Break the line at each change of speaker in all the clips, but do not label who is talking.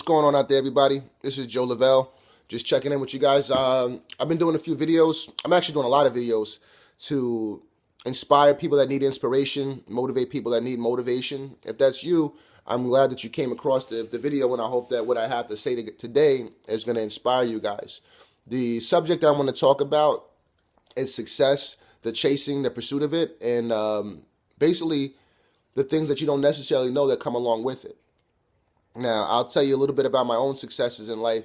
What's going on out there, everybody? This is Joe Lavelle. Just checking in with you guys. I've been doing a few videos. I'm actually doing a lot of videos to inspire people that need inspiration, motivate people that need motivation. If that's you, I'm glad that you came across the video, and I hope that what I have to say today is going to inspire you guys. The subject I want to talk about is success, the chasing, the pursuit of it, and basically the things that you don't necessarily know that come along with it. Now, I'll tell you a little bit about my own successes in life.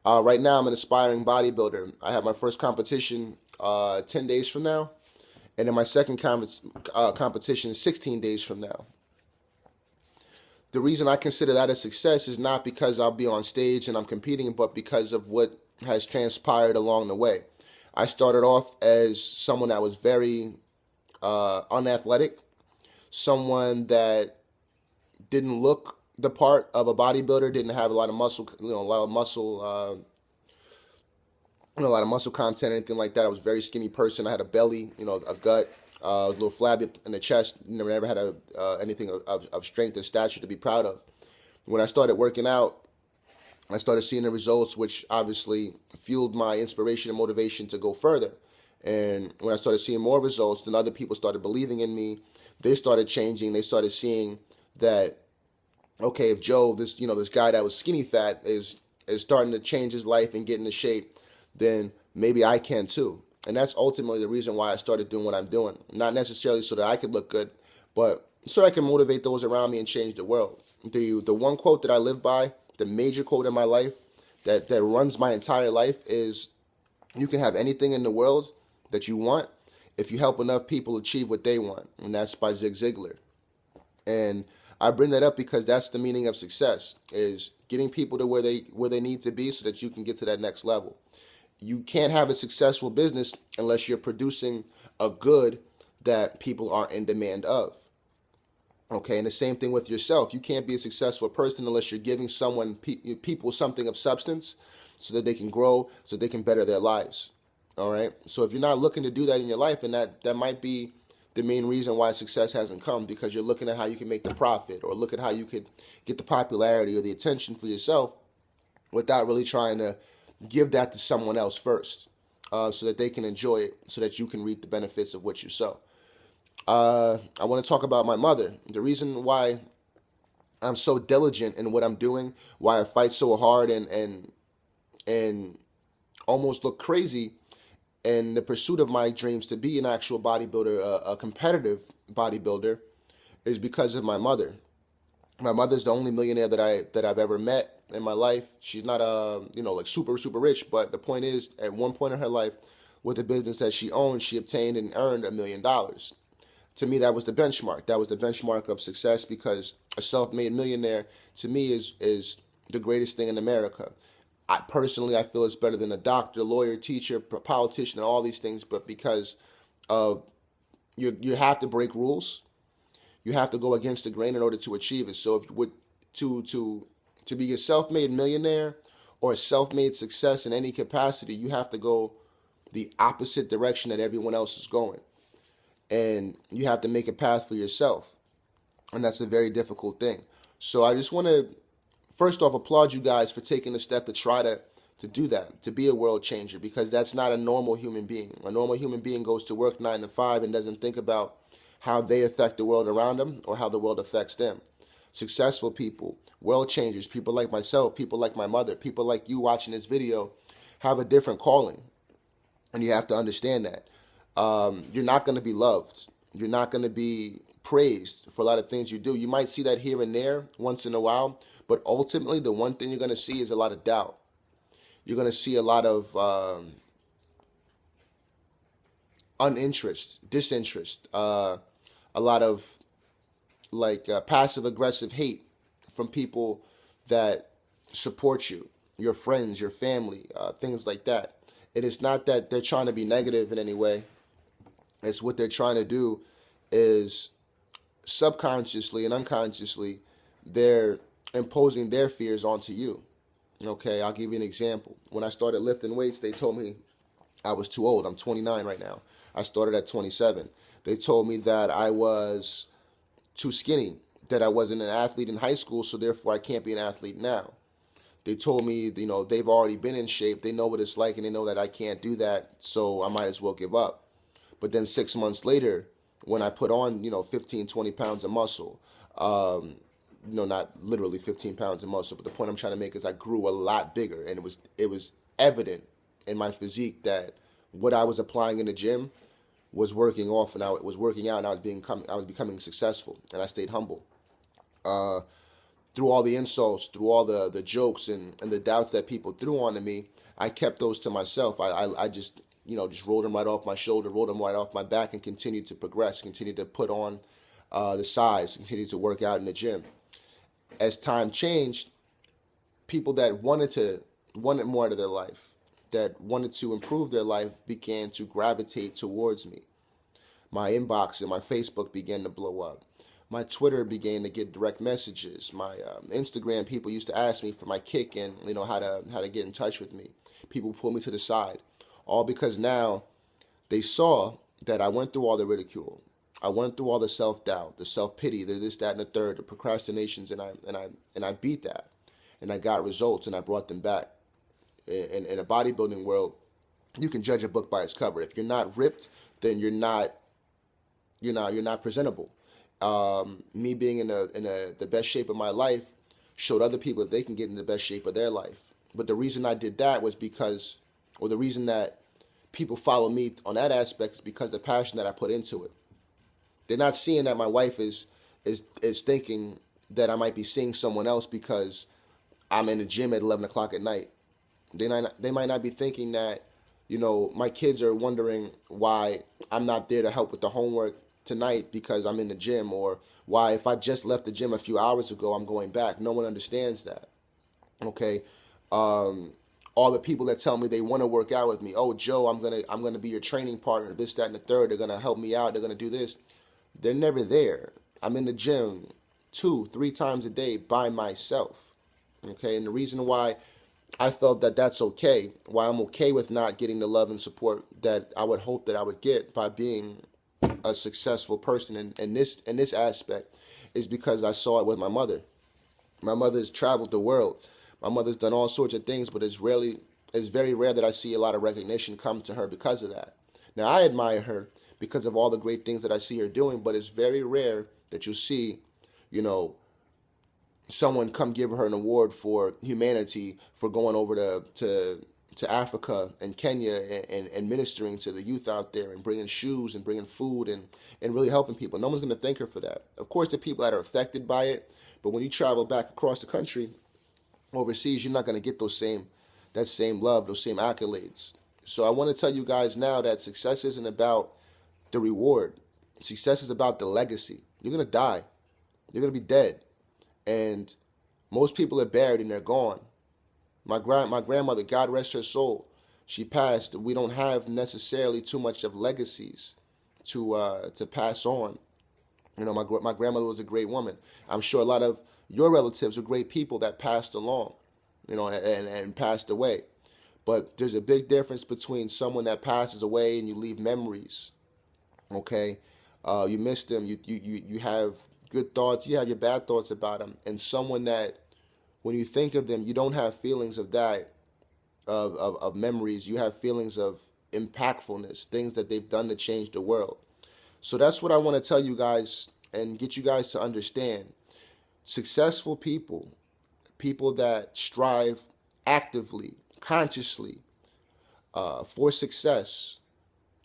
Right now, I'm an aspiring bodybuilder. I have my first competition 10 days from now, and then my second competition 16 days from now. The reason I consider that a success is not because I'll be on stage and I'm competing, but because of what has transpired along the way. I started off as someone that was very unathletic, someone that didn't look the part of a bodybuilder, didn't have a lot of muscle, a lot of muscle, a lot of muscle content, anything like that. I was a very skinny person. I had a belly, a gut, a little flabby in the chest. Never had anything of strength or stature to be proud of. When I started working out, I started seeing the results, which obviously fueled my inspiration and motivation to go further. And when I started seeing more results, then other people started believing in me. They started changing. They started seeing that, okay, if Joe, this guy that was skinny fat is starting to change his life and get into shape, then maybe I can too. And that's ultimately the reason why I started doing what I'm doing. Not necessarily so that I could look good, but so I can motivate those around me and change the world. The one quote that I live by, the major quote in my life that runs my entire life is, you can have anything in the world that you want if you help enough people achieve what they want. And that's by Zig Ziglar. And I bring that up because that's the meaning of success, is getting people to where they need to be so that you can get to that next level. You can't have a successful business unless you're producing a good that people are in demand of. Okay, and the same thing with yourself. You can't be a successful person unless you're giving people something of substance so that they can grow, so they can better their lives. All right. So if you're not looking to do that in your life, and that might be the main reason why success hasn't come, because you're looking at how you can make the profit, or look at how you could get the popularity or the attention for yourself without really trying to give that to someone else first, so that they can enjoy it, so that you can reap the benefits of what you sow. I want to talk about my mother. The reason why I'm so diligent in what I'm doing, why I fight so hard and almost look crazy in the pursuit of my dreams to be an actual bodybuilder, a competitive bodybuilder, is because of my mother. My mother's the only millionaire that I've ever met in my life. She's not like super rich, but the point is, at one point in her life, with the business that she owned, she obtained and earned $1 million. To me, that was the benchmark. That was the benchmark of success, because a self-made millionaire, to me, is the greatest thing in America. I feel it's better than a doctor, lawyer, teacher, politician, and all these things, but because of you have to break rules. You have to go against the grain in order to achieve it. So if you would to be a self-made millionaire or a self-made success in any capacity, you have to go the opposite direction that everyone else is going. And you have to make a path for yourself. And that's a very difficult thing. So I just want to, first off, applaud you guys for taking the step to try to do that, to be a world changer, because that's not a normal human being. A normal human being goes to work 9 to 5 and doesn't think about how they affect the world around them or how the world affects them. Successful people, world changers, people like myself, people like my mother, people like you watching this video, have a different calling. And you have to understand that. You're not going to be loved. You're not going to be praised for a lot of things you do. You might see that here and there once in a while, but ultimately the one thing you're going to see is a lot of doubt. You're going to see a lot of disinterest, a lot of passive aggressive hate from people that support you, your friends, your family, things like that. And it's not that they're trying to be negative in any way. It's what they're trying to do is subconsciously and unconsciously, they're imposing their fears onto you. Okay, I'll give you an example. When I started lifting weights, they told me I was too old. I'm 29 right now. I started at 27. They told me that I was too skinny, that I wasn't an athlete in high school, so therefore I can't be an athlete now. They told me, you know, they've already been in shape. They know what it's like, and they know that I can't do that, so I might as well give up. But then 6 months later, when I put on, 15, 20 pounds of muscle, um, not literally 15 pounds of muscle, but the point I'm trying to make is I grew a lot bigger, and it was evident in my physique that what I was applying in the gym was working off, and I was working out, and I was becoming successful, and I stayed humble. Uh, Through all the insults, through all the jokes and the doubts that people threw onto me, I kept those to myself. I just, just rolled them right off my shoulder, rolled them right off my back, and continued to progress, continued to put on the size, continued to work out in the gym. As time changed, people that wanted more out of their life, that wanted to improve their life, began to gravitate towards me. My inbox and my Facebook began to blow up. My Twitter began to get direct messages. My Instagram, people used to ask me for my kick and how to get in touch with me. People pulled me to the side, all because now they saw that I went through all the ridicule. I went through all the self doubt, the self pity, the this, that, and the third, the procrastinations, and I beat that, and I got results, and I brought them back. In a bodybuilding world, you can judge a book by its cover. If you're not ripped, then you're not presentable. Me being in the best shape of my life showed other people that they can get in the best shape of their life. But the reason I did that was because, or the reason that people follow me on that aspect is because the passion that I put into it. They're not seeing that my wife is thinking that I might be seeing someone else because I'm in the gym at 11 o'clock at night. They might not be thinking that, my kids are wondering why I'm not there to help with the homework tonight because I'm in the gym, or why if I just left the gym a few hours ago, I'm going back. No one understands that. Okay. All the people that tell me they want to work out with me. Oh, Joe, I'm gonna be your training partner. This, that, and the third. They're gonna help me out. They're gonna do this. They're never there. I'm in the gym 2, 3 times a day by myself. Okay, and the reason why I felt that that's okay, why I'm okay with not getting the love and support that I would hope that I would get by being a successful person in this aspect, is because I saw it with my mother. My mother's traveled the world. My mother's done all sorts of things, but it's very rare that I see a lot of recognition come to her because of that. Now I admire her because of all the great things that I see her doing, but it's very rare that you see, you know, someone come give her an award for humanity for going over to Africa and Kenya and ministering to the youth out there and bringing shoes and bringing food and really helping people. No one's going to thank her for that. Of course, the people that are affected by it, but when you travel back across the country, overseas, you're not going to get that same love, those same accolades. So I want to tell you guys now that success isn't about the reward. Success is about the legacy. You're going to die. You're going to be dead. And most people are buried and they're gone. My grandmother, God rest her soul, she passed. We don't have necessarily too much of legacies to pass on. My grandmother was a great woman. I'm sure a lot of your relatives are great people that passed along, and passed away. But there's a big difference between someone that passes away and you leave memories. Okay, you miss them. You have good thoughts. You have your bad thoughts about them, and someone that when you think of them, you don't have feelings of that, of memories. You have feelings of impactfulness, things that they've done to change the world. So that's what I want to tell you guys and get you guys to understand. Successful people, people that strive actively, consciously for success,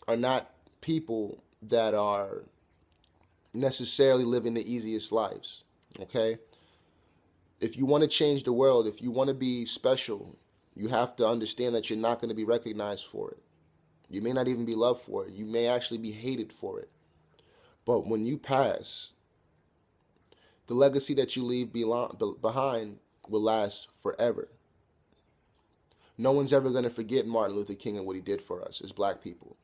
are not people that are necessarily living the easiest lives. Okay? If you want to change the world, if you want to be special, you have to understand that you're not going to be recognized for it. You may not even be loved for it. You may actually be hated for it. But when you pass, the legacy that you leave behind will last forever. No one's ever going to forget Martin Luther King and what he did for us as black people.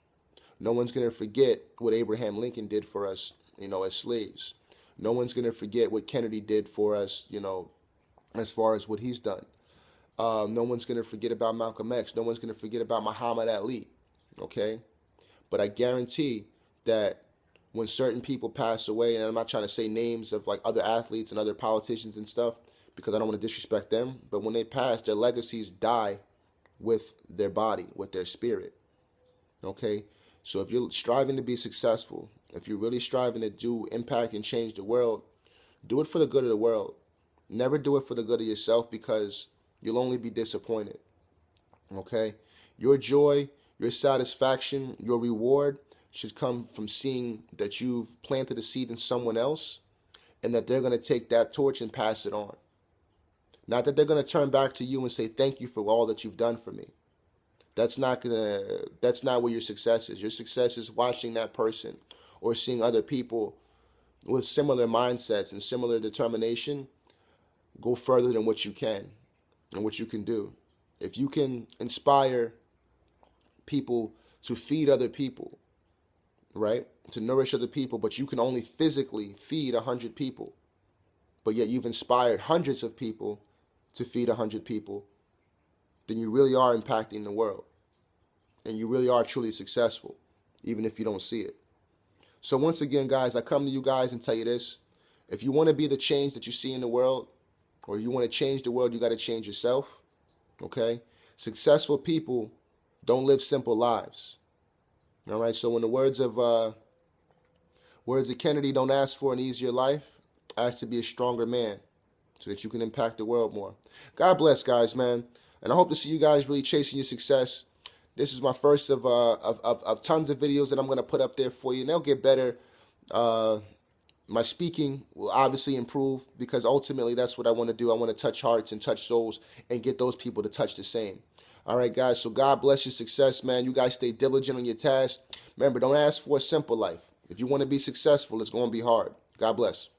No one's going to forget what Abraham Lincoln did for us, as slaves. No one's going to forget what Kennedy did for us, as far as what he's done. No one's going to forget about Malcolm X. No one's going to forget about Muhammad Ali. Okay? But I guarantee that when certain people pass away, and I'm not trying to say names of like other athletes and other politicians and stuff, because I don't want to disrespect them. But when they pass, their legacies die with their body, with their spirit. Okay? So if you're striving to be successful, if you're really striving to do impact and change the world, do it for the good of the world. Never do it for the good of yourself, because you'll only be disappointed. Okay? Your joy, your satisfaction, your reward should come from seeing that you've planted a seed in someone else and that they're going to take that torch and pass it on. Not that they're going to turn back to you and say, thank you for all that you've done for me. That's not where your success is. Your success is watching that person or seeing other people with similar mindsets and similar determination go further than what you can and what you can do. If you can inspire people to feed other people, right? To nourish other people, but you can only physically feed 100 people, but yet you've inspired hundreds of people to feed 100 people, then you really are impacting the world. And you really are truly successful, even if you don't see it. So once again, guys, I come to you guys and tell you this. If you want to be the change that you see in the world, or you want to change the world, you got to change yourself. Okay? Successful people don't live simple lives. All right? So in the words of Kennedy, don't ask for an easier life. Ask to be a stronger man so that you can impact the world more. God bless, guys, man. And I hope to see you guys really chasing your success. This is my first of tons of videos that I'm going to put up there for you. And they'll get better. My speaking will obviously improve, because ultimately that's what I want to do. I want to touch hearts and touch souls and get those people to touch the same. All right, guys. So God bless your success, man. You guys stay diligent on your task. Remember, don't ask for a simple life. If you want to be successful, it's going to be hard. God bless.